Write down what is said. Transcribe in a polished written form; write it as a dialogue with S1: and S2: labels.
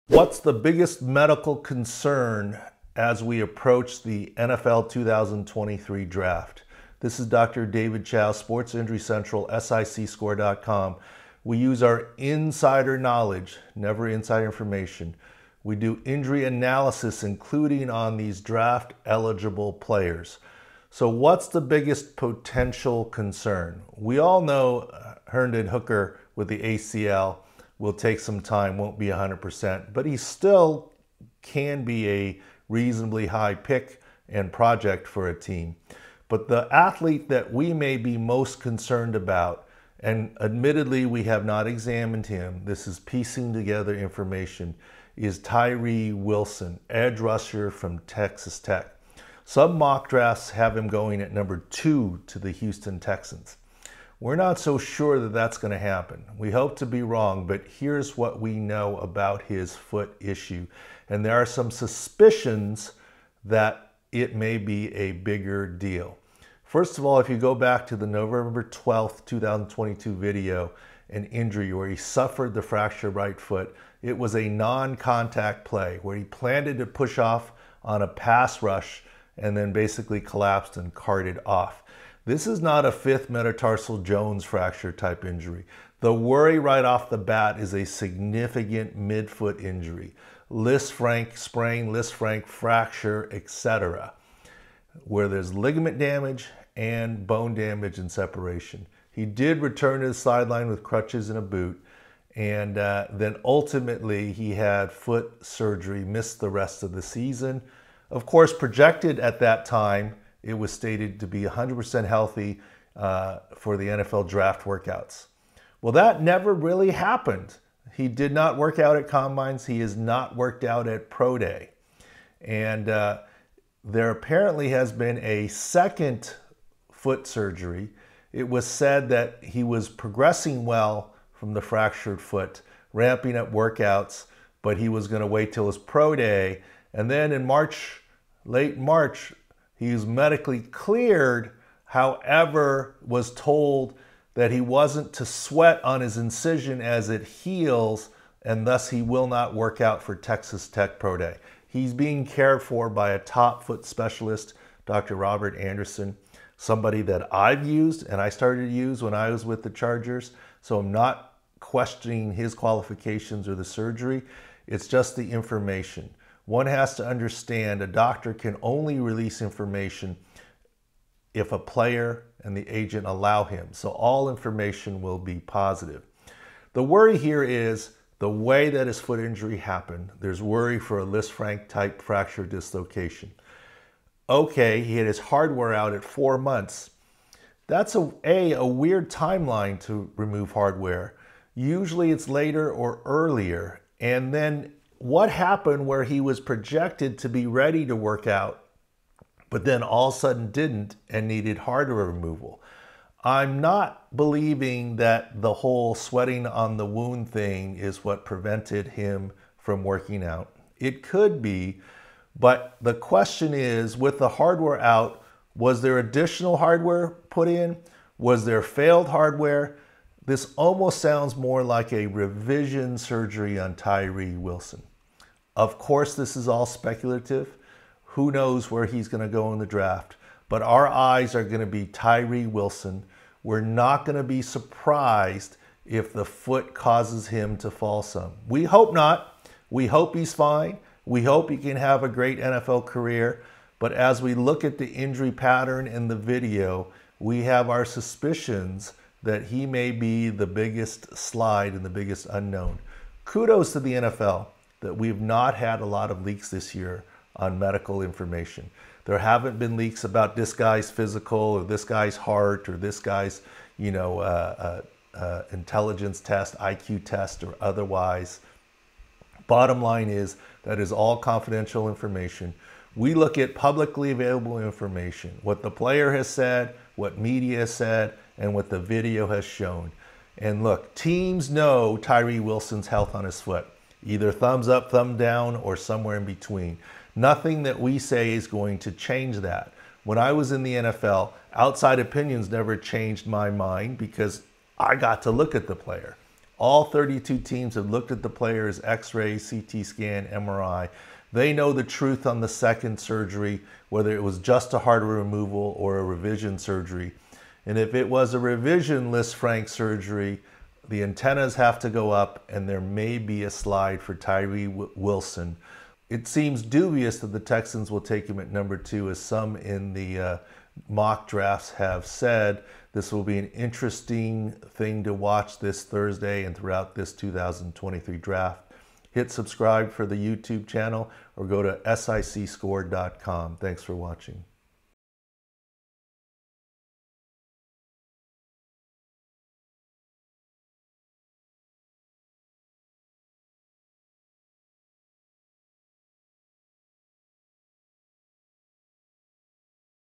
S1: What's the biggest medical concern as we approach the NFL 2023 draft? This is Dr. David Chow, Sports Injury Central, SICScore.com. We use our insider knowledge, never inside information. We do injury analysis, including on these draft eligible players. So what's the biggest potential concern? We all know Hendon Hooker with the ACL will take some time, won't be 100%, but he still can be a reasonably high pick and project for a team. But the athlete that we may be most concerned about, and admittedly we have not examined him, this is piecing together information, is Tyree Wilson, edge rusher from Texas Tech. Some mock drafts have him going at number 2 to the Houston Texans. We're not so sure that that's going to happen. We hope to be wrong, but here's what we know about his foot issue. And there are some suspicions that it may be a bigger deal. First of all, if you go back to the November 12th, 2022 video, an injury where he suffered the fractured right foot, it was a non-contact play where he planted to push off on a pass rush and then basically collapsed and carted off. This is not a fifth metatarsal Jones fracture type injury. The worry right off the bat is a significant midfoot injury. Lisfranc sprain, Lisfranc fracture, etc., where there's ligament damage and bone damage and separation. He did return to the sideline with crutches and a boot, and then ultimately he had foot surgery, missed the rest of the season. Of course, projected at that time, it was stated to be 100% healthy for the NFL draft workouts. Well, that never really happened. He did not work out at combines. He has not worked out at Pro Day. And there apparently has been a second foot surgery. It was said that he was progressing well from the fractured foot, ramping up workouts, but he was going to wait till his Pro Day. And then in March, late March, he was medically cleared, however, was told that he wasn't to sweat on his incision as it heals, and thus he will not work out for Texas Tech Pro Day. He's being cared for by a top foot specialist, Dr. Robert Anderson, somebody that I've used and I started to use when I was with the Chargers. So I'm not questioning his qualifications or the surgery. It's just the information. One has to understand a doctor can only release information if a player and the agent allow him. So all information will be positive. The worry here is the way that his foot injury happened. There's worry for a Lisfranc type fracture dislocation. Okay, he had his hardware out at 4 months. That's a weird timeline to remove hardware. Usually it's later or earlier. And then what happened where he was projected to be ready to work out, but then all of a sudden didn't and needed hardware removal? I'm not believing that the whole sweating on the wound thing is what prevented him from working out. It could be, but the question is, with the hardware out, was there additional hardware put in? Was there failed hardware? This almost sounds more like a revision surgery on Tyree Wilson. Of course, this is all speculative. Who knows where he's going to go in the draft? But our eyes are going to be Tyree Wilson. We're not going to be surprised if the foot causes him to fall some. We hope not. We hope he's fine. We hope he can have a great NFL career. But as we look at the injury pattern in the video, we have our suspicions that he may be the biggest slide and the biggest unknown. Kudos to the NFL that we've not had a lot of leaks this year on medical information. There haven't been leaks about this guy's physical or this guy's heart or this guy's, intelligence test, IQ test, or otherwise. Bottom line is that is all confidential information. We look at publicly available information, what the player has said, what media has said, and what the video has shown. And look, teams know Tyree Wilson's health on his foot, either thumbs up, thumb down, or somewhere in between. Nothing that we say is going to change that. When I was in the NFL, outside opinions never changed my mind because I got to look at the player. All 32 teams have looked at the player's x-ray, CT scan, MRI. They know the truth on the second surgery, whether it was just a heart removal or a revision surgery. And if it was a revision Lisfranc surgery, the antennas have to go up and there may be a slide for Tyree Wilson. It seems dubious that the Texans will take him at number 2, as some in the mock drafts have said. This will be an interesting thing to watch this Thursday and throughout this 2023 draft. Hit subscribe for the YouTube channel or go to sicscore.com. Thanks for watching.